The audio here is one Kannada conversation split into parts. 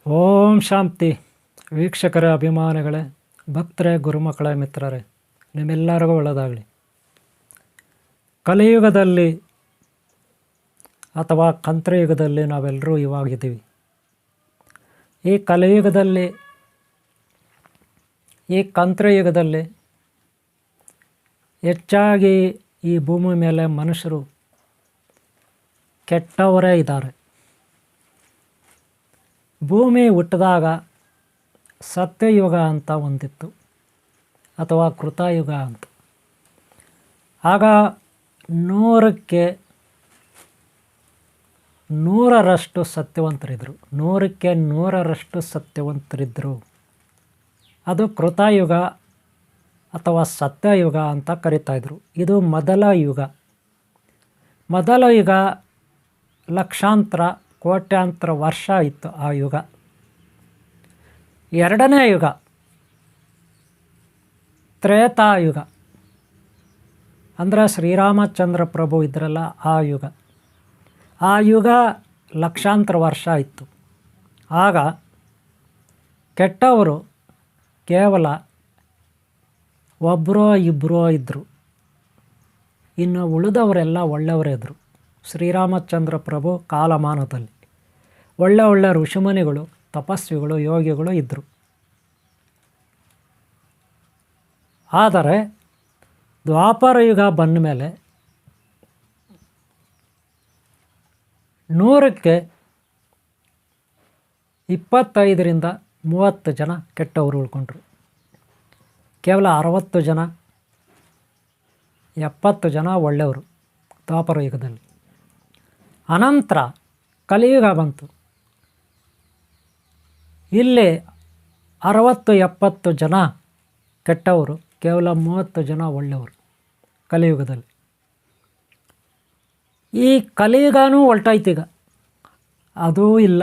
ಓಂ ಶಾಂತಿ. ವೀಕ್ಷಕರ ಅಭಿಮಾನಿಗಳೇ, ಭಕ್ತರೇ, ಗುರುಮಕ್ಕಳೇ, ಮಿತ್ರರೇ, ನಿಮ್ಮೆಲ್ಲರಿಗೂ ಒಳ್ಳೆಯದಾಗಲಿ. ಕಲಿಯುಗದಲ್ಲಿ ಅಥವಾ ಕಂತ್ರಯುಗದಲ್ಲಿ ನಾವೆಲ್ಲರೂ ಇವಾಗಿದ್ದೀವಿ. ಈ ಕಲಿಯುಗದಲ್ಲಿ, ಈ ಕಂತ್ರಯುಗದಲ್ಲಿ ಹೆಚ್ಚಾಗಿ ಈ ಭೂಮಿ ಮೇಲೆ ಮನುಷ್ಯರು ಕೆಟ್ಟವರೇ ಇದ್ದಾರೆ. ಭೂಮಿ ಹುಟ್ಟಿದಾಗ ಸತ್ಯಯುಗ ಅಂತ ಒಂದಿತ್ತು, ಅಥವಾ ಕೃತಯುಗ ಅಂತ. ಆಗ 100ಕ್ಕೆ 100ರಷ್ಟು ಸತ್ಯವಂತರಿದ್ದರು. 100ಕ್ಕೆ 100ರಷ್ಟು ಸತ್ಯವಂತರಿದ್ದರು. ಅದು ಕೃತಯುಗ ಅಥವಾ ಸತ್ಯಯುಗ ಅಂತ ಕರೀತಾಯಿದ್ರು. ಇದು ಮೊದಲ ಯುಗ. ಮೊದಲ ಯುಗ ಲಕ್ಷಾಂತರ ಕೋಟ್ಯಾಂತರ ವರ್ಷ ಇತ್ತು ಆ ಯುಗ. ಎರಡನೇ ಯುಗ ತ್ರೇತಾಯುಗ, ಅಂದರೆ ಶ್ರೀರಾಮಚಂದ್ರ ಪ್ರಭು ಇದ್ರಲ್ಲ ಆ ಯುಗ. ಆ ಯುಗ ಲಕ್ಷಾಂತರ ವರ್ಷ ಇತ್ತು. ಆಗ ಕೆಟ್ಟವರು ಕೇವಲ ಒಬ್ಬರೋ ಇಬ್ಬರೋ ಇದ್ದರು. ಇನ್ನು ಉಳಿದವರೆಲ್ಲ ಒಳ್ಳೆಯವರೇ ಇದ್ದರು. ಶ್ರೀರಾಮಚಂದ್ರ ಪ್ರಭು ಕಾಲಮಾನದಲ್ಲಿ ಒಳ್ಳೆ ಋಷಿಮುನಿಗಳು, ತಪಸ್ವಿಗಳು, ಯೋಗಿಗಳು ಇದ್ದರು. ಆದರೆ ದ್ವಾಪರ ಯುಗ ಬಂದ ಮೇಲೆ 100ಕ್ಕೆ 25ರಿಂದ 30 ಜನ ಕೆಟ್ಟವರು ಉಳ್ಕೊಂಡ್ರು. ಕೇವಲ 60 ಜನ 70 ಜನ ಒಳ್ಳೆಯವರು ದ್ವಾಪರ ಯುಗದಲ್ಲಿ. ಅನಂತರ ಕಲಿಯುಗ ಬಂತು. ಇಲ್ಲಿ 60-70 ಜನ ಕೆಟ್ಟವರು, ಕೇವಲ 30 ಜನ ಒಳ್ಳೆಯವರು ಕಲಿಯುಗದಲ್ಲಿ. ಈ ಕಲಿಯುಗನೂ ಹೊಲ್ಟಾಯ್ತು. ಈಗ ಅದೂ ಇಲ್ಲ.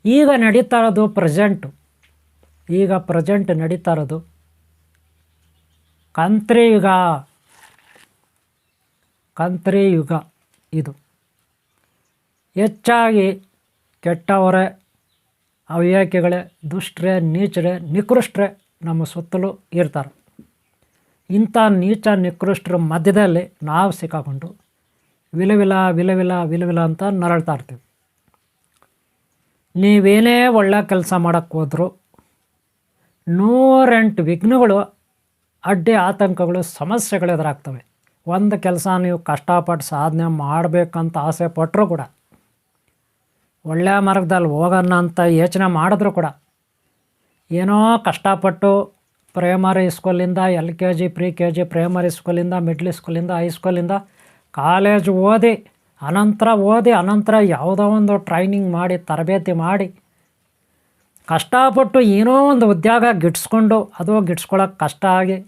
ಈಗ ನಡೀತಾ ಇರೋದು ಪ್ರೆಸೆಂಟು. ಈಗ ಪ್ರೆಸೆಂಟ್ ನಡೀತಾ ಇರೋದು ಕಂತ್ರಿಯುಗ. ಕಂತ್ರಿಯುಗ ಇದು. ಹೆಚ್ಚಾಗಿ ಕೆಟ್ಟವರೇ, ಅವ್ಯಾಕಿಗಳೇ, ದುಷ್ಟರೇ, ನೀಚರೇ, ನಿಕೃಷ್ಟರೇ ನಮ್ಮ ಸುತ್ತಲೂ ಇರ್ತಾರೆ. ಇಂಥ ನೀಚ ನಿಕೃಷ್ಟರ ಮಧ್ಯದಲ್ಲಿ ನಾವು ಸಿಕ್ಕಾಕೊಂಡು ವಿಲವಿಲ ಅಂತ ನರಳ್ತಾ ಇರ್ತೀವಿ. ನೀವೇನೇ ಒಳ್ಳೆ ಕೆಲಸ ಮಾಡೋಕ್ಕೆ ಹೋದರೂ 108 ವಿಘ್ನಗಳು, ಅಡ್ಡಿ ಆತಂಕಗಳು, ಸಮಸ್ಯೆಗಳು ಎದುರಾಗ್ತವೆ. ಒಂದು ಕೆಲಸ ನೀವು ಕಷ್ಟಪಟ್ಟು ಸಾಧನೆ ಮಾಡಬೇಕಂತ ಆಸೆ ಪಟ್ಟರೂ ಕೂಡ, ಒಳ್ಳೆಯ ಮಾರ್ಗದಲ್ಲಿ ಹೋಗೋಣ ಅಂತ ಯೋಚನೆ ಮಾಡಿದ್ರೂ ಕೂಡ, ಏನೋ ಕಷ್ಟಪಟ್ಟು ಪ್ರೈಮರಿ ಸ್ಕೂಲಿಂದ LKG, ಪ್ರಿ-KG, ಪ್ರೈಮರಿ ಸ್ಕೂಲಿಂದ, ಮಿಡ್ಲ್ ಸ್ಕೂಲಿಂದ, ಹೈಸ್ಕೂಲಿಂದ, ಕಾಲೇಜ್ ಓದಿ ಅನಂತರ ಯಾವುದೋ ಒಂದು ಟ್ರೈನಿಂಗ್ ಮಾಡಿ, ತರಬೇತಿ ಮಾಡಿ, ಕಷ್ಟಪಟ್ಟು ಏನೋ ಒಂದು ಉದ್ಯೋಗ ಗಿಟ್ಸ್ಕೊಂಡು, ಅದು ಗಿಟ್ಸ್ಕೊಳ್ಳೋಕೆ ಕಷ್ಟ ಆಗಿ,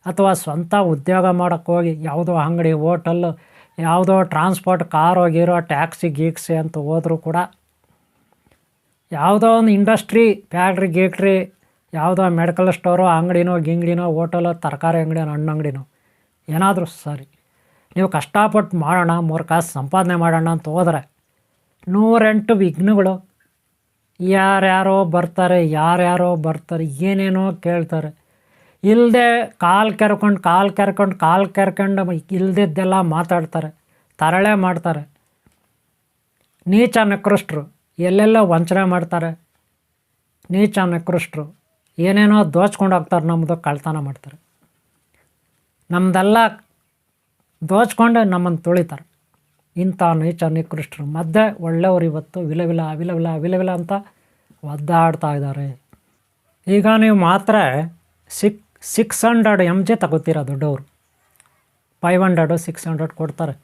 ಅಥವಾ ಸ್ವಂತ ಉದ್ಯೋಗ ಮಾಡೋಕ್ಕೆ ಹೋಗಿ ಯಾವುದೋ ಅಂಗಡಿ, ಹೋಟೆಲ್ಲು, ಯಾವುದೋ ಟ್ರಾನ್ಸ್ಪೋರ್ಟ್, ಕಾರೋ ಗೀರೋ, ಟ್ಯಾಕ್ಸಿ ಗೀಕ್ಸಿ ಅಂತ ಹೋದರೂ ಕೂಡ, ಯಾವುದೋ ಒಂದು ಇಂಡಸ್ಟ್ರಿ, ಫ್ಯಾಕ್ಟ್ರಿ ಗೀಕ್ಟ್ರಿ, ಯಾವುದೋ ಮೆಡಿಕಲ್ ಸ್ಟೋರೋ, ಅಂಗಡಿನೋ ಗಿಂಗಡಿನೋ, ಹೋಟೆಲೋ, ತರಕಾರಿ ಅಂಗಡಿನೋ, ಹಣ್ಣು ಅಂಗಡಿನೋ, ಏನಾದರೂ ಸರಿ, ನೀವು ಕಷ್ಟಪಟ್ಟು ಮಾಡೋಣ, 3 ಕಾಸು ಸಂಪಾದನೆ ಮಾಡೋಣ ಅಂತ ಹೋದರೆ 108 ವಿಘ್ನಗಳು. ಯಾರ್ಯಾರೋ ಬರ್ತಾರೆ, ಏನೇನೋ ಕೇಳ್ತಾರೆ. ಇಲ್ಲದೆ ಕಾಲು ಕೆರ್ಕೊಂಡು ಇಲ್ದಿದ್ದೆಲ್ಲ ಮಾತಾಡ್ತಾರೆ, ತರಳೆ ಮಾಡ್ತಾರೆ. ನೀಚ ನಿಕೃಷ್ಟರು ಎಲ್ಲೆಲ್ಲೋ ವಂಚನೆ ಮಾಡ್ತಾರೆ. ನೀಚ ನಿಕೃಷ್ಟರು ಏನೇನೋ ದೋಚ್ಕೊಂಡು ಹೋಗ್ತಾರೆ, ನಮ್ಮದು ಕಳ್ತನ ಮಾಡ್ತಾರೆ. ನಮ್ಮದೆಲ್ಲ ದೋಚ್ಕೊಂಡು ನಮ್ಮನ್ನು ತುಳಿತಾರೆ. ಇಂಥ ನೀಚ ನಿಕೃಷ್ಟರು ಮಧ್ಯೆ ಒಳ್ಳೆಯವರು ಇವತ್ತು ವಿಲವಿಲ ಅಂತ ಒದ್ದಾಡ್ತಾ ಇದ್ದಾರೆ. ಈಗ ನೀವು ಮಾತ್ರ 600 mg ತಗೋತೀರ ದೊಡ್ಡವರು. 500 600 ಕೊಡ್ತಾರೆ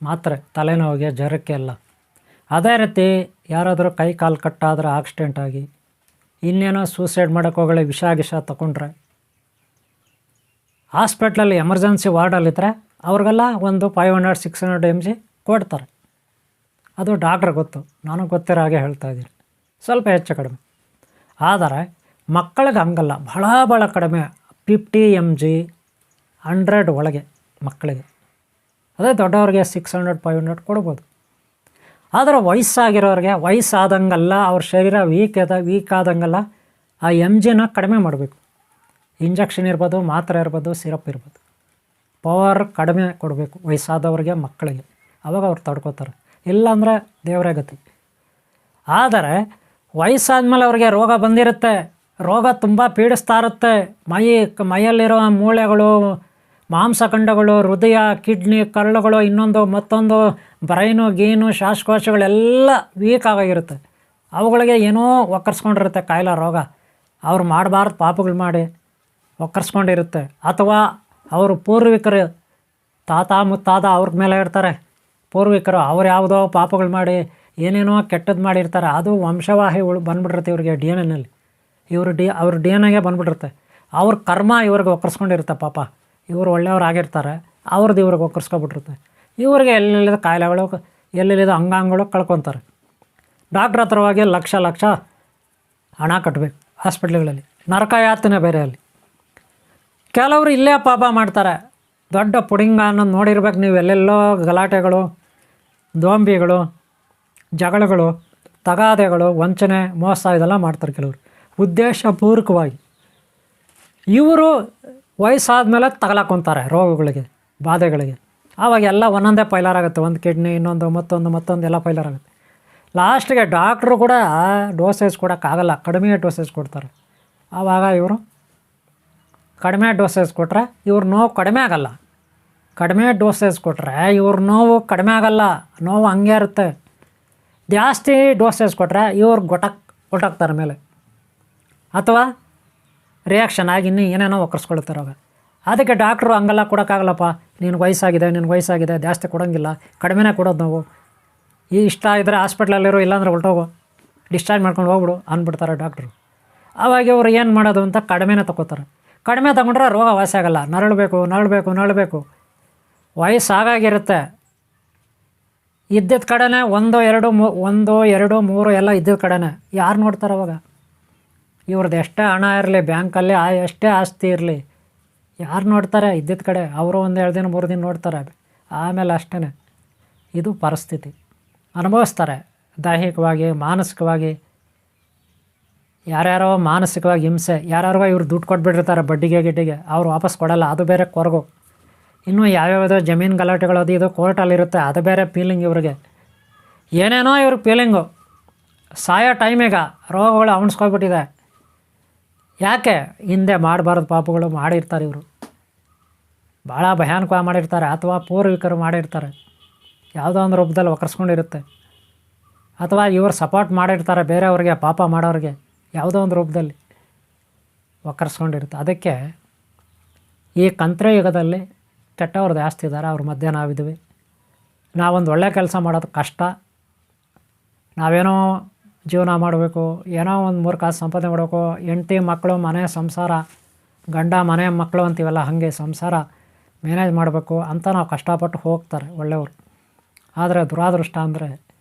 ಮಾತ್ರೆ, ತಲೆನೋವಿಗೆ, ಜ್ವರಕ್ಕೆ ಎಲ್ಲ. ಅದೇ ರೀತಿ ಯಾರಾದರೂ ಕೈ ಕಾಲು ಕಟ್ಟಾದರೆ, ಆಕ್ಸಿಡೆಂಟ್ ಆಗಿ, ಇನ್ನೇನೋ ಸೂಸೈಡ್ ಮಾಡೋಕ್ಕೆ ಹೋಗಲಿ, ವಿಷ ತಗೊಂಡ್ರೆ, ಹಾಸ್ಪಿಟ್ಲಲ್ಲಿ ಎಮರ್ಜೆನ್ಸಿ ವಾರ್ಡಲ್ಲಿದ್ದರೆ ಅವ್ರಿಗೆಲ್ಲ ಒಂದು 500-600 mg ಕೊಡ್ತಾರೆ. ಅದು ಡಾಕ್ಟ್ರ್ ಗೊತ್ತು, ನನಗೆ ಗೊತ್ತಿರೋ ಹಾಗೆ ಹೇಳ್ತಾಯಿದ್ದೀನಿ, ಸ್ವಲ್ಪ ಹೆಚ್ಚು ಕಡಿಮೆ. ಆದರೆ ಮಕ್ಕಳಿಗೆ ಹಂಗಲ್ಲ, ಭಾಳ ಕಡಿಮೆ, 50 mg 100 ಒಳಗೆ ಮಕ್ಕಳಿಗೆ. ಅದೇ ದೊಡ್ಡವ್ರಿಗೆ 600-500 ಕೊಡ್ಬೋದು. ಆದರೆ ವಯಸ್ಸಾಗಿರೋರಿಗೆ ವಯಸ್ಸಾದಂಗೆಲ್ಲ ಅವ್ರ ಶರೀರ ವೀಕ್ ಆದಂಗೆಲ್ಲ ಆ MGನ ಕಡಿಮೆ ಮಾಡಬೇಕು. ಇಂಜೆಕ್ಷನ್ ಇರ್ಬೋದು, ಮಾತ್ರೆ ಇರ್ಬೋದು, ಸಿರಪ್ ಇರ್ಬೋದು, ಪವರ್ ಕಡಿಮೆ ಕೊಡಬೇಕು ವಯಸ್ಸಾದವ್ರಿಗೆ, ಮಕ್ಕಳಿಗೆ. ಆವಾಗ ಅವ್ರು ತಡ್ಕೋತಾರೆ. ಇಲ್ಲಾಂದರೆ ದೇವರೇ ಗತಿ. ಆದರೆ ವಯಸ್ಸಾದ್ಮೇಲೆ ಅವ್ರಿಗೆ ರೋಗ ಬಂದಿರುತ್ತೆ, ರೋಗ ತುಂಬ ಪೀಡಿಸ್ತಾ ಇರುತ್ತೆ. ಮೈಯಲ್ಲಿರೋ ಮೂಳೆಗಳು, ಮಾಂಸಖಂಡಗಳು, ಹೃದಯ, ಕಿಡ್ನಿ, ಕರುಳುಗಳು, ಇನ್ನೊಂದು ಮತ್ತೊಂದು ಬ್ರೈನು, ಶ್ವಾಸಕೋಶಗಳೆಲ್ಲ ವೀಕ್ ಆಗಿರುತ್ತೆ. ಅವುಗಳಿಗೆ ಏನೋ ಒಕ್ಕರ್ಸ್ಕೊಂಡಿರುತ್ತೆ ಕಾಯಿಲೆ, ರೋಗ. ಅವ್ರು ಮಾಡಬಾರ್ದು ಪಾಪಗಳು ಮಾಡಿ ಒಕ್ಕರ್ಸ್ಕೊಂಡಿರುತ್ತೆ. ಅಥವಾ ಅವರು ಪೂರ್ವಿಕರು, ತಾತ ಮುತ್ತಾದ ಅವ್ರ ಮೇಲೆ ಇರ್ತಾರೆ ಪೂರ್ವಿಕರು. ಅವ್ರು ಯಾವುದೋ ಪಾಪಗಳು ಮಾಡಿ ಏನೇನೋ ಕೆಟ್ಟದ್ದು ಮಾಡಿರ್ತಾರೆ. ಅದು ವಂಶವಾಹಿ ಬಂದ್ಬಿಟ್ಟಿರುತ್ತೆ ಇವ್ರಿಗೆ, DNA ಅವ್ರ DNA ಬಂದ್ಬಿಟ್ಟಿರುತ್ತೆ. ಅವ್ರ ಕರ್ಮ ಇವ್ರಿಗೆ ಒಕ್ಕರ್ಸ್ಕೊಂಡಿರುತ್ತೆ. ಪಾಪ ಇವರು ಒಳ್ಳೆಯವ್ರಾಗಿರ್ತಾರೆ, ಅವ್ರದ್ದು ಇವ್ರಿಗೆ ಒಕ್ಕರ್ಸ್ಕೊಬಿಟ್ಟಿರುತ್ತೆ. ಇವ್ರಿಗೆ ಎಲ್ಲೆಲ್ಲಿದ ಕಾಯಿಲೆಗಳು, ಎಲ್ಲೆಲ್ಲಿದ ಅಂಗಾಂಗಗಳು ಕಳ್ಕೊತಾರೆ. ಡಾಕ್ಟ್ರ್ ಹತ್ರ ಹೋಗಿ ಲಕ್ಷ ಹಣ ಕಟ್ಟಬೇಕು ಹಾಸ್ಪಿಟ್ಲ್ಗಳಲ್ಲಿ. ನರಕ ಯಾತನೆ ಬೇರೆ ಅಲ್ಲಿ. ಕೆಲವರು ಇಲ್ಲೇ ಪಾಪ ಮಾಡ್ತಾರೆ. ದೊಡ್ಡ ಪುಡಿಂಗ ಅನ್ನೋದು ನೋಡಿರ್ಬೇಕು ನೀವು. ಎಲ್ಲೆಲ್ಲೋ ಗಲಾಟೆಗಳು, ದೋಂಬಿಗಳು, ಜಗಳಗಳು, ತಗಾದೆಗಳು, ವಂಚನೆ, ಮೋಸ ಇದೆಲ್ಲ ಮಾಡ್ತಾರೆ ಕೆಲವರು ಉದ್ದೇಶಪೂರ್ವಕವಾಗಿ. ಇವರು ವಯಸ್ಸಾದ್ಮೇಲೆ ತಗಲಾಕೊಂತಾರೆ ರೋಗಗಳಿಗೆ, ಬಾಧೆಗಳಿಗೆ. ಆವಾಗೆಲ್ಲ ಒಂದೊಂದೇ ಫೈಲರ್ ಆಗುತ್ತೆ. ಒಂದು ಕಿಡ್ನಿ, ಇನ್ನೊಂದು ಮತ್ತೊಂದು ಎಲ್ಲ ಫೈಲರ್ ಆಗುತ್ತೆ. ಲಾಸ್ಟಿಗೆ ಡಾಕ್ಟ್ರು ಕೂಡ ಡೋಸೇಜ್ ಕೊಡೋಕ್ಕಾಗಲ್ಲ, ಕಡಿಮೆ ಡೋಸೇಜ್ ಕೊಡ್ತಾರೆ. ಆವಾಗ ಇವರು ಕಡಿಮೆ ಡೋಸೇಜ್ ಕೊಟ್ಟರೆ ಇವ್ರ ನೋವು ಕಡಿಮೆ ಆಗಲ್ಲ. ಕಡಿಮೆ ಡೋಸೇಜ್ ಕೊಟ್ಟರೆ ಇವ್ರ ನೋವು ಕಡಿಮೆ ಆಗಲ್ಲ, ನೋವು ಹಂಗೆ ಇರುತ್ತೆ. ಜಾಸ್ತಿ ಡೋಸೇಜ್ ಕೊಟ್ಟರೆ ಇವ್ರು ಹೊರಟಾಗ್ತಾರೆ ಮೇಲೆ, ಅಥವಾ ರಿಯಾಕ್ಷನ್ ಆಗಿ ಇನ್ನೂ ಏನೇನೋ ಒಕ್ಕರ್ಸ್ಕೊಳ್ತಾರೆ. ಅವಾಗ ಅದಕ್ಕೆ ಡಾಕ್ಟ್ರು ಹಂಗೆಲ್ಲ ಕೊಡೋಕ್ಕಾಗಲ್ಲಪ್ಪ, ನಿನಗೆ ವಯಸ್ಸಾಗಿದೆ, ಜಾಸ್ತಿ ಕೊಡೋಂಗಿಲ್ಲ, ಕಡಿಮೆನೇ ಕೊಡೋದು ನಾವು. ಇಷ್ಟ ಇದ್ದರೆ ಹಾಸ್ಪಿಟ್ಲಲ್ಲಿರೋ, ಇಲ್ಲಾಂದ್ರೆ ಹೊರಟೋಗು, ಡಿಸ್ಚಾರ್ಜ್ ಮಾಡ್ಕೊಂಡು ಹೋಗ್ಬಿಡು ಅಂದ್ಬಿಡ್ತಾರೆ ಡಾಕ್ಟ್ರು. ಆವಾಗ ಇವ್ರು ಏನು ಮಾಡೋದು ಅಂತ ಕಡಿಮೆನೇ ತೊಗೋತಾರೆ. ಕಡಿಮೆ ತಗೊಂಡ್ರೆ ರೋಗ ವಾಸಿ ಆಗೋಲ್ಲ. ನರಳಬೇಕು. ವಯಸ್ಸಾಗಿರುತ್ತೆ. ಇದ್ದಿದ್ದ ಕಡೆನೇ 1, 2, 3 ಎಲ್ಲ ಇದ್ದಿದ್ದ ಕಡೆನೇ ಯಾರು ನೋಡ್ತಾರೆ ಅವಾಗ? ಇವ್ರದ್ದು ಎಷ್ಟೇ ಹಣ ಇರಲಿ, ಬ್ಯಾಂಕಲ್ಲಿ ಎಷ್ಟೇ ಆಸ್ತಿ ಇರಲಿ, ಯಾರು ನೋಡ್ತಾರೆ? ಇದ್ದಿದ್ದ ಕಡೆ ಅವರು 1, 2 ದಿನ 3 ದಿನ ನೋಡ್ತಾರೆ, ಆಮೇಲೆ ಅಷ್ಟೇ. ಇದು ಪರಿಸ್ಥಿತಿ ಅನುಭವಿಸ್ತಾರೆ. ದೈಹಿಕವಾಗಿ, ಮಾನಸಿಕವಾಗಿ. ಯಾರ್ಯಾರೋ ಮಾನಸಿಕವಾಗಿ ಹಿಂಸೆ, ಯಾರ್ಯಾರೋ ಇವ್ರು ದುಡ್ಡು ಕೊಟ್ಬಿಟ್ಟಿರ್ತಾರೆ ಬಡ್ಡಿಗೆ, ಅವ್ರು ವಾಪಸ್ ಕೊಡೋಲ್ಲ, ಅದು ಬೇರೆ ಕೊರಗು. ಇನ್ನೂ ಯಾವ್ಯಾವುದೋ ಜಮೀನು ಗಲಾಟೆಗಳು ಅದು ಇದು ಕೋರ್ಟಲ್ಲಿರುತ್ತೆ, ಅದು ಬೇರೆ ಫೀಲಿಂಗ್ ಇವ್ರಿಗೆ. ಏನೇನೋ ಇವ್ರಿಗೆ ಫೀಲಿಂಗು. ಸಾಯೋ ಟೈಮಿಗೆ ರೋಗಗಳು ಅವಣಿಸ್ಕೊಬಿಟ್ಟಿದೆ. ಯಾಕೆ? ಹಿಂದೆ ಮಾಡಬಾರ್ದು ಪಾಪಗಳು ಮಾಡಿರ್ತಾರೆ ಇವರು, ಭಾಳ ಭಯಾನಕವಾಗಿ ಮಾಡಿರ್ತಾರೆ. ಅಥವಾ ಪೂರ್ವಿಕರು ಮಾಡಿರ್ತಾರೆ, ಯಾವುದೋ ಒಂದು ರೂಪದಲ್ಲಿ ಒಕ್ಕರ್ಸ್ಕೊಂಡಿರುತ್ತೆ. ಅಥವಾ ಇವರು ಸಪೋರ್ಟ್ ಮಾಡಿರ್ತಾರೆ ಬೇರೆಯವ್ರಿಗೆ, ಪಾಪ ಮಾಡೋರಿಗೆ ಯಾವುದೋ ಒಂದು ರೂಪದಲ್ಲಿ ಒಕ್ಕರ್ಸ್ಕೊಂಡಿರುತ್ತೆ. ಅದಕ್ಕೆ ಈ ಕಂತ್ರಯುಗದಲ್ಲಿ ಕೆಟ್ಟವ್ರು ಜಾಸ್ತಿ ಇದ್ದಾರೆ, ಅವ್ರ ಮಧ್ಯೆ ನಾವಿದ್ವಿ. ನಾವೊಂದು ಒಳ್ಳೆ ಕೆಲಸ ಮಾಡೋದು ಕಷ್ಟ. ನಾವೇನೋ ಜೀವನ ಮಾಡಬೇಕು, ಏನೋ ಒಂದು 3 ಕಾಸು ಸಂಪಾದನೆ ಮಾಡಬೇಕು, ಹೆಂಡತಿ ಮಕ್ಕಳು, ಮನೆ ಸಂಸಾರ, ಗಂಡ ಮನೆ ಮಕ್ಕಳು ಅಂತೀವಲ್ಲ, ಹಾಗೆ ಸಂಸಾರ ಮ್ಯಾನೇಜ್ ಮಾಡಬೇಕು ಅಂತ ನಾವು ಕಷ್ಟಪಟ್ಟು ಹೋಗ್ತಾರೆ ಒಳ್ಳೆಯವರು. ಆದರೆ ದುರಾದೃಷ್ಟ ಅಂದರೆ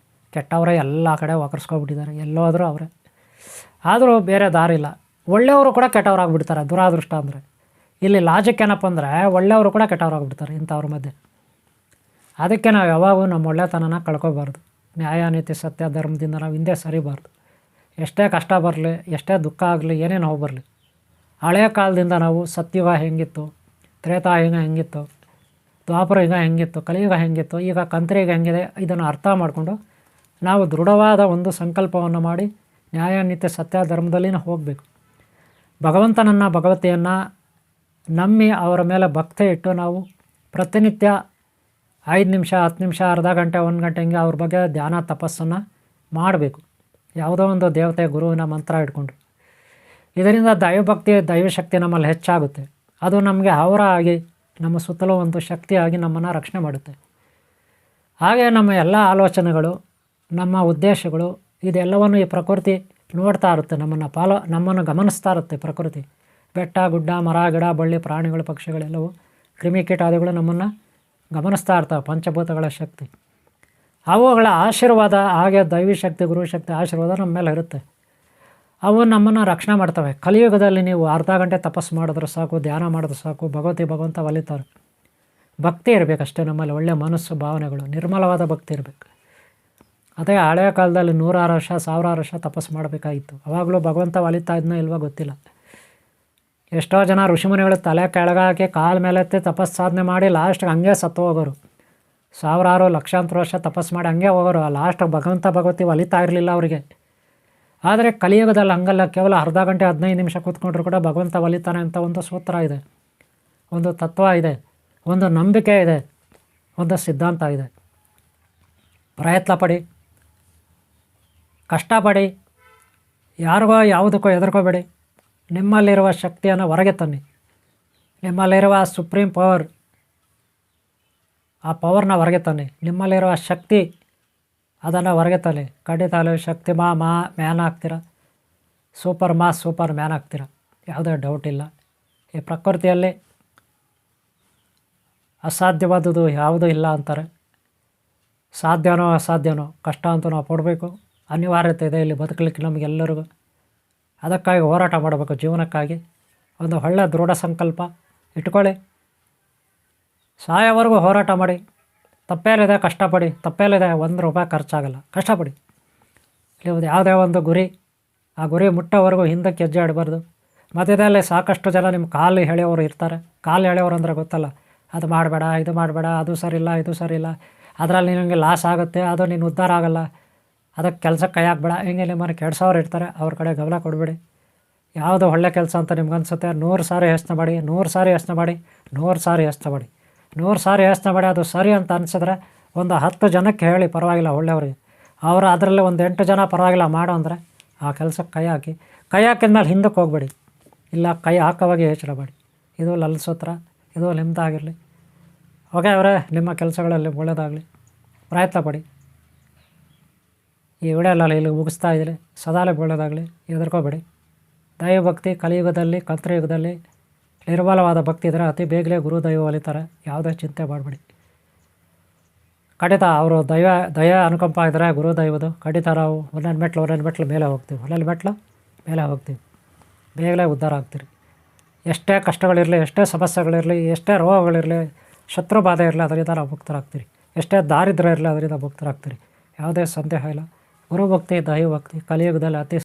ಕೆಟ್ಟವರೇ ಎಲ್ಲ ಕಡೆ ಒಕ್ಕರ್ಸ್ಕೊಬಿಟ್ಟಿದ್ದಾರೆ, ಎಲ್ಲೋದ್ರೂ ಅವರೇ. ಆದರೂ ಬೇರೆ ದಾರಿ ಇಲ್ಲ. ಒಳ್ಳೆಯವರು ಕೂಡ ಕೆಟ್ಟವರಾಗ್ಬಿಡ್ತಾರೆ ದುರಾದೃಷ್ಟ ಅಂದರೆ. ಇಲ್ಲಿ ಲಾಜಿಕ್ ಏನಪ್ಪ ಅಂದರೆ, ಒಳ್ಳೆಯವರು ಕೂಡ ಕೆಟ್ಟವರಾಗ್ಬಿಡ್ತಾರೆ ಇಂಥವ್ರ ಮಧ್ಯೆ. ಅದಕ್ಕೆ ನಾವು ಯಾವಾಗೂ ನಮ್ಮ ಒಳ್ಳೆತನನ ಕಳ್ಕೊಬಾರ್ದು. ನ್ಯಾಯ, ನೀತಿ, ಸತ್ಯ, ಧರ್ಮದಿಂದ ನಾವು ಹಿಂದೆ ಸರಿಬಾರ್ದು. ಎಷ್ಟೇ ಕಷ್ಟ ಬರಲಿ, ಎಷ್ಟೇ ದುಃಖ ಆಗಲಿ, ಏನೇನು ಹೋಗಿ ಬರಲಿ, ಹಳೆಯ ಕಾಲದಿಂದ ನಾವು ಸತ್ಯುಗ ಹೆಂಗಿತ್ತು, ತ್ರೇತಾಯುಗ ಹೆಂಗಿತ್ತು, ದ್ವಾಪರ ಯುಗ ಹೆಂಗಿತ್ತು, ಕಲಿಯುಗ ಹೆಂಗಿತ್ತು, ಈಗ ಕಂತ್ರಿಯುಗ ಹೆಂಗಿದೆ, ಇದನ್ನು ಅರ್ಥ ಮಾಡಿಕೊಂಡು ನಾವು ದೃಢವಾದ ಒಂದು ಸಂಕಲ್ಪವನ್ನು ಮಾಡಿ ನ್ಯಾಯ, ನೀತಿ, ಸತ್ಯ, ಧರ್ಮದಲ್ಲಿನ ಹೋಗಬೇಕು. ಭಗವಂತನನ್ನು, ಭಗವತಿಯನ್ನು ನಂಬಿ ಅವರ ಮೇಲೆ ಭಕ್ತಿ ಇಟ್ಟು ನಾವು ಪ್ರತಿನಿತ್ಯ 5 ನಿಮಿಷ, 10 ನಿಮಿಷ, ಅರ್ಧ ಗಂಟೆ, 1 ಗಂಟೆ ಹಿಂಗೆ ಅವ್ರ ಬಗ್ಗೆ ಧ್ಯಾನ, ತಪಸ್ಸನ್ನು ಮಾಡಬೇಕು. ಯಾವುದೋ ಒಂದು ದೇವತೆ, ಗುರುವಿನ ಮಂತ್ರ ಇಟ್ಕೊಂಡು. ಇದರಿಂದ ದೈವಭಕ್ತಿ, ದೈವಶಕ್ತಿ ನಮ್ಮಲ್ಲಿ ಹೆಚ್ಚಾಗುತ್ತೆ. ಅದು ನಮಗೆ ಅವರ ಆಗಿ, ನಮ್ಮ ಸುತ್ತಲೂ ಒಂದು ಶಕ್ತಿಯಾಗಿ ನಮ್ಮನ್ನು ರಕ್ಷಣೆ ಮಾಡುತ್ತೆ. ಹಾಗೆ ನಮ್ಮ ಎಲ್ಲ ಆಲೋಚನೆಗಳು, ನಮ್ಮ ಉದ್ದೇಶಗಳು, ಇದೆಲ್ಲವನ್ನು ಈ ಪ್ರಕೃತಿ ನೋಡ್ತಾ ಇರುತ್ತೆ, ನಮ್ಮನ್ನು ಗಮನಿಸ್ತಾ ಇರುತ್ತೆ ಪ್ರಕೃತಿ. ಬೆಟ್ಟ, ಗುಡ್ಡ, ಮರ, ಗಿಡ, ಬಳ್ಳಿ, ಪ್ರಾಣಿಗಳು, ಪಕ್ಷಿಗಳೆಲ್ಲವೂ, ಕ್ರಿಮಿಕೀಟಾದಿಗಳು ನಮ್ಮನ್ನು ಗಮನಿಸ್ತಾ ಇರ್ತವೆ. ಪಂಚಭೂತಗಳ ಶಕ್ತಿ, ಅವುಗಳ ಆಶೀರ್ವಾದ, ಹಾಗೆ ದೈವಿ ಶಕ್ತಿ, ಗುರು ಶಕ್ತಿ ಆಶೀರ್ವಾದ ನಮ್ಮ ಮೇಲೆ ಇರುತ್ತೆ. ಅವು ನಮ್ಮನ್ನು ರಕ್ಷಣೆ ಮಾಡ್ತವೆ. ಕಲಿಯುಗದಲ್ಲಿ ನೀವು ಅರ್ಧ ಗಂಟೆ ತಪಸ್ಸು ಮಾಡಿದ್ರೆ ಸಾಕು, ಧ್ಯಾನ ಮಾಡಿದ್ರೆ ಸಾಕು, ಭಗವಂತ ಒಲಿತಾರೆ. ಭಕ್ತಿ ಇರಬೇಕಷ್ಟೇ ನಮ್ಮಲ್ಲಿ, ಒಳ್ಳೆಯ ಮನಸ್ಸು, ಭಾವನೆಗಳು, ನಿರ್ಮಲವಾದ ಭಕ್ತಿ ಇರಬೇಕು. ಅದೇ ಹಳೆಯ ಕಾಲದಲ್ಲಿ 100 ವರ್ಷ 1000 ವರ್ಷ ತಪಸ್ಸು ಮಾಡಬೇಕಾಗಿತ್ತು. ಅವಾಗಲೂ ಭಗವಂತ ಒಲಿತಾ ಇದ್ನೋ ಇಲ್ವೋ ಗೊತ್ತಿಲ್ಲ. ಎಷ್ಟೋ ಜನ ಋಷಿಮುನಿಗಳು ತಲೆ ಕೆಳಗಾಕಿ ಕಾಲ ಮೇಲೆತ್ತಿ ತಪಸ್ಸು ಸಾಧನೆ ಮಾಡಿ ಲಾಸ್ಟ್ಗೆ ಹಂಗೆ ಸತ್ತು ಹೋಗೋರು. ಸಾವಿರಾರು ಲಕ್ಷಾಂತರ ವರ್ಷ ತಪಸ್ಸು ಮಾಡಿ ಹಂಗೆ ಹೋಗೋರು. ಲಾಸ್ಟಿಗೆ ಭಗವಂತಿ ಒಲಿತಾ ಇರಲಿಲ್ಲ ಅವರಿಗೆ. ಆದರೆ ಕಲಿಯುಗದಲ್ಲಿ ಹಂಗಲ್ಲ, ಕೇವಲ ಅರ್ಧ ಗಂಟೆ 15 ನಿಮಿಷ ಕೂತ್ಕೊಂಡ್ರು ಕೂಡ ಭಗವಂತ ಒಲಿತಾನೆ ಅಂತ ಒಂದು ಸೂತ್ರ ಇದೆ, ಒಂದು ತತ್ವ ಇದೆ, ಒಂದು ನಂಬಿಕೆ ಇದೆ, ಒಂದು ಸಿದ್ಧಾಂತ ಇದೆ. ಪ್ರಯತ್ನ ಪಡಿ, ಕಷ್ಟಪಡಿ, ಯಾರಿಗೋ ಯಾವುದಕ್ಕೋ ಹೆದರ್ಕೋಬೇಡಿ. ನಿಮ್ಮಲ್ಲಿರುವ ಶಕ್ತಿಯನ್ನು ಹೊರಗೆ ತನ್ನಿ. ನಿಮ್ಮಲ್ಲಿರುವ ಸುಪ್ರೀಂ ಪವರ್, ಆ ಪವರ್ನ ಹೊರಗೆ ತನ್ನಿ. ನಿಮ್ಮಲ್ಲಿರುವ ಶಕ್ತಿ ಅದನ್ನು ಹೊರಗೆ ತನ್ನಿ. ಖಂಡಿತ ಶಕ್ತಿ ಮ್ಯಾನ್ ಆಗ್ತೀರ, ಸೂಪರ್ ಮ್ಯಾನ್ ಆಗ್ತೀರ, ಯಾವುದೇ ಡೌಟ್ ಇಲ್ಲ. ಈ ಪ್ರಕೃತಿಯಲ್ಲಿ ಅಸಾಧ್ಯವಾದುದು ಯಾವುದೂ ಇಲ್ಲ ಅಂತಾರೆ. ಸಾಧ್ಯನೋ ಅಸಾಧ್ಯನೋ ಕಷ್ಟ ಅಂತೂ ನಾವು ಪಡಬೇಕು, ಅನಿವಾರ್ಯತೆ ಇದೆ ಇಲ್ಲಿ ಬದುಕಲಿಕ್ಕೆ ನಮಗೆಲ್ಲರಿಗೂ. ಅದಕ್ಕಾಗಿ ಹೋರಾಟ ಮಾಡಬೇಕು. ಜೀವನಕ್ಕಾಗಿ ಒಂದು ಒಳ್ಳೆಯ ದೃಢ ಸಂಕಲ್ಪ ಇಟ್ಕೊಳ್ಳಿ. ಸಾಯೋವರೆಗೂ ಹೋರಾಟ ಮಾಡಿ. ತಪ್ಪೇಲಿದೆ, ಕಷ್ಟಪಡಿ. ತಪ್ಪೇಲಿದೆ, ₹1 ಖರ್ಚಾಗಲ್ಲ, ಕಷ್ಟಪಡಿ. ಇಲ್ಲಿ ಯಾವುದೇ ಒಂದು ಗುರಿ, ಆ ಗುರಿ ಮುಟ್ಟೋವರೆಗೂ ಹಿಂದಕ್ಕೆ ಹೆಜ್ಜೆ ಆಡಬಾರ್ದು. ಮಧ್ಯದಲ್ಲಿ ಸಾಕಷ್ಟು ಜನ ನಿಮ್ಮ ಕಾಲು ಎಳೆಯೋರು ಇರ್ತಾರೆ. ಕಾಲು ಎಳೆಯೋರು ಅಂದರೆ ಗೊತ್ತಲ್ಲ, ಅದು ಮಾಡಬೇಡ, ಇದು ಮಾಡಬೇಡ, ಅದು ಸರಿಯಿಲ್ಲ, ಇದು ಸರಿಯಿಲ್ಲ, ಅದರಲ್ಲಿ ನಿನಗೆ ಲಾಸ್ ಆಗುತ್ತೆ, ಅದು ನೀನು ಉದ್ಧಾರ ಆಗಲ್ಲ, ಅದಕ್ಕೆ ಕೆಲಸಕ್ಕೆ ಕೈ ಹಾಕಬೇಡ, ಹಿಂಗೆ ನಿಮ್ಮನ್ನು ಕೆಡ್ಸೋರು ಇರ್ತಾರೆ. ಅವ್ರ ಕಡೆ ಗಮನ ಕೊಡಬೇಡಿ. ಯಾವುದು ಒಳ್ಳೆ ಕೆಲಸ ಅಂತ ನಿಮ್ಗೆ ಅನಿಸುತ್ತೆ 100 ಸಾರಿ ಯೋಚನೆ ಮಾಡಿ, 100 ಸಾರಿ ಯೋಚನೆ ಮಾಡಿ, 100 ಸಾರಿ ಯೋಚನೆ ಮಾಡಿ, 100 ಸಾರಿ ಯೋಚನೆ ಮಾಡಿ. ಅದು ಸರಿ ಅಂತ ಅನಿಸಿದ್ರೆ ಒಂದು 10 ಜನಕ್ಕೆ ಹೇಳಿ, ಪರವಾಗಿಲ್ಲ ಒಳ್ಳೆಯವ್ರಿಗೆ. ಅವರು ಅದರಲ್ಲಿ ಒಂದು 8 ಜನ ಪರವಾಗಿಲ್ಲ ಮಾಡೋ ಅಂದರೆ ಆ ಕೆಲಸಕ್ಕೆ ಕೈ ಹಾಕಿ. ಕೈ ಹಾಕಿದ್ಮೇಲೆ ಹಿಂದಕ್ಕೆ ಹೋಗಬೇಡಿ, ಇಲ್ಲ ಕೈ ಹಾಕೋವಾಗಿ ಯೋಚನೆ ಮಾಡಿ. ಇದು ಲಲ್ ಸೂತ್ರ, ಇದು ನಿಮ್ಮದಾಗಿರಲಿ. ಓಕೆ ಅವರೇ, ನಿಮ್ಮ ಕೆಲಸಗಳಲ್ಲಿ ಒಳ್ಳೆಯದಾಗಲಿ, ಪ್ರಯತ್ನ ಪಡಿ. ಈ ವಿಡಿಯೋಲ್ಲ ಇಲ್ಲಿ ಮುಗಿಸ್ತಾ ಇದ್ದೀನಿ. ಸದಾಲೆ ಒಳ್ಳೆಯದಾಗಲಿ, ಹೆದರ್ಕೋಬೇಡಿ. ದೈವಭಕ್ತಿ ಕಲಿಯುಗದಲ್ಲಿ, ಕಂತ್ರಯುಗದಲ್ಲಿ ನಿರ್ಮಲವಾದ ಭಕ್ತಿ ಇದ್ದರೆ ಅತಿ ಬೇಗನೆ ಗುರು ದೈವ ಒಲಿತಾರೆ. ಯಾವುದೇ ಚಿಂತೆ ಮಾಡಬೇಡಿ. ಖಂಡಿತ ಅವರು ದಯ ಅನುಕಂಪ ಇದ್ದರೆ ಗುರು ದೈವದು. ಖಂಡಿತ ನಾವು ಒಂದೊಂದು ಮೆಟ್ಲು ಮೇಲೆ ಹೋಗ್ತೀವಿ, ಮೇಲೆ ಹೋಗ್ತೀವಿ, ಬೇಗನೆ ಉದ್ಧಾರ ಆಗ್ತೀರಿ. ಎಷ್ಟೇ ಕಷ್ಟಗಳಿರಲಿ, ಎಷ್ಟೇ ಸಮಸ್ಯೆಗಳಿರಲಿ, ಎಷ್ಟೇ ರೋಗಗಳಿರಲಿ, ಶತ್ರು ಬಾಧೆ ಇರಲಿ, ಅದರಿಂದ ನಾವು ಮುಕ್ತರಾಗ್ತೀರಿ. ಎಷ್ಟೇ ದಾರಿದ್ರ್ಯ ಇರಲಿ, ಅದರಿಂದ ಮುಕ್ತರಾಗ್ತೀರಿ. ಯಾವುದೇ ಸಂದೇಹ ಇಲ್ಲ. ಗುರುಭಕ್ತಿ ದೈವಭಕ್ತಿ ಕಲಿಯುಗದಲ್ಲಿ ಅತಿ